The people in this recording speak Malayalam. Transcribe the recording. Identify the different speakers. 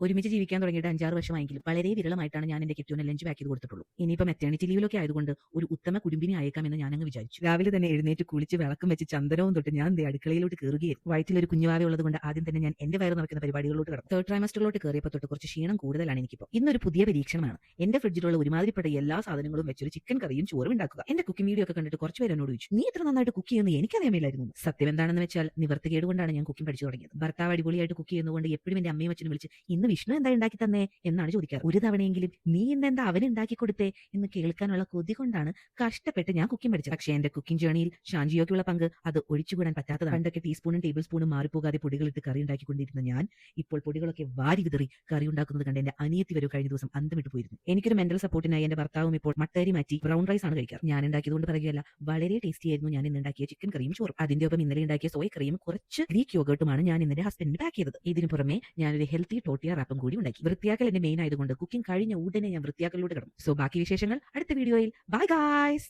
Speaker 1: ഒരുമിച്ച് ജീവിക്കാൻ തുടങ്ങിയിട്ട് 5-6 വർഷമായെങ്കിലും വളരെ വിരളമായിട്ടാണ് ഞാൻ എന്റെ കെട്ടിയോനെ ലഞ്ച് പാക്ക് ചെയ്ത് കൊടുത്തിട്ടുള്ളൂ. ഇനിയിപ്പോൾ മെറ്റേണിറ്റി ലീവിലൊക്കെ ആയതുകൊണ്ട് ഒരു ഉത്തമ കുടുംബിനി ആയേക്കാമെന്ന് ഞാനങ്ങ് വിചാരിച്ചു. രാവിലെ തന്നെ എഴുന്നേറ്റ് കുളിച്ച് വിളക്കും വെച്ച് ചന്ദനവും തൊട്ട് ഞാൻ ദേ അടുക്കളയിലോട്ട് കയറുകയായിരുന്നു. വയറ്റിലൊരു കുഞ്ഞുവാവ ഉള്ളതുകൊണ്ട് ആദ്യം തന്നെ ഞാൻ എന്റെ വയറ് നിറയ്ക്കുന്ന പരിപാടികളിലോട്ട് കടന്നു. തേർഡ് ട്രൈമസ്റ്ററിലോട്ട് കയറിയപ്പോൾ തൊട്ട് കുറച്ച് ക്ഷീണം കൂടുതലാണ് എനിക്കിപ്പോൾ. ഇന്നൊരു പുതിയ പരീക്ഷണമാണ്. എന്റെ ഫ്രിഡ്ജിലുള്ള ഒരുമാതിരിപ്പെട്ട എല്ലാ സാധനങ്ങളും വെച്ചൊരു ചിക്കൻ കറിയും ചോറും ഉണ്ടാക്കുക. എന്റെ കുക്കിംഗ് വീഡിയോ ഒക്കെ കണ്ടിട്ട് കുറച്ച് പേര് എന്നോട് ചോദിച്ചു, നീ എത്ര നന്നായിട്ട് കുക്ക് ചെയ്യുന്നു എനിക്കറിയാമില്ലായിരുന്നു. സത്യം എന്താണെന്ന് വെച്ചാൽ നിവർത്തികേട് കൊണ്ടാണ് ഞാൻ കുക്കിംഗ് പഠിച്ചു തുടങ്ങിയത്. ഭർത്താവ് അടിപൊളിയായിട്ട് കുക്ക് ചെയ്യുന്നതുകൊണ്ട് എപ്പോഴും എന്റെ അമ്മയും അച്ഛനും വിളിച്ച് ഇന്ന് വിഷ്ണു എന്താ ഉണ്ടാക്കി തന്നെ എന്നാണ് ചോദിക്കാറ്. ഒരു തവണയെങ്കിലും നീ ഇന്ന് എന്താ അവന് ഉണ്ടാക്കി കൊടുത്തേ എന്ന് കേൾക്കാനുള്ള കൊതി കൊണ്ടാണ് കഷ്ടപ്പെട്ട് ഞാൻ കുക്കിംഗ് പഠിച്ചത്. പക്ഷേ എന്റെ കുക്കിംഗ് ജേണിയിൽ ഷാൻജിയോക്കുള്ള പങ്ക് അത് ഒഴിച്ചുകൂടാൻ പറ്റാത്തതാണ്. പണ്ടൊക്കെ ടീസ്പൂണും ടേബിൾ സ്പൂണും മാറിപ്പോകാതെ പൊടികളിട്ട് കറി ഉണ്ടാക്കിക്കൊണ്ടിരുന്ന ഞാൻ ഇപ്പോൾ പൊടികളൊക്കെ വാരി വിതറി കറി ഉണ്ടാക്കുന്നത് കണ്ട് എന്റെ അനിയത്തി വരും കഴിഞ്ഞ ദിവസം അന്തമിട്ട് പോയിരുന്നു. എനിക്കൊരു മെന്റൽ സപ്പോർട്ടിനായി എന്റെ ഭർത്താവും ഇപ്പോൾ മട്ടരി മാറ്റി ബ്രൗൺ റൈസ് ആണ് കഴിക്കാറ്. ഞാൻ ഉണ്ടാക്കിയതുകൊണ്ട് പറയുകയല്ല, വളരെ ടേസ്റ്റി ആയിരുന്നു ഞാൻ ഇന്ന് ഉണ്ടാക്കിയ ചിക്കൻ കറിയും ചോറും. അതിന്റെ ഒപ്പം ഇന്നലെ ഉണ്ടാക്കിയ സോയ കറിയും കുറച്ച് ഗ്രീക്ക് യോഗട്ടുമാണ് ഞാൻ ഇന്നലെ ഹസ്ബൻഡിന് പാക്ക് ചെയ്തത്. ഇതിന് പുറമെ ഞാനൊരു ഹെൽത്തി ടോട്ടിയ റാപ്പും കൂടി ഉണ്ടാക്കി. വൃത്തിയാക്കൽ എന്റെ മെയിൻ ആയതുകൊണ്ട് കുക്കിംഗ് കഴിഞ്ഞ ഉടനെ ഞാൻ വൃത്തിയാക്കലിലൂടെ കടന്നു. സോ ബാക്കി വിശേഷങ്ങൾ അടുത്ത വീഡിയോയിൽ. Bye guys.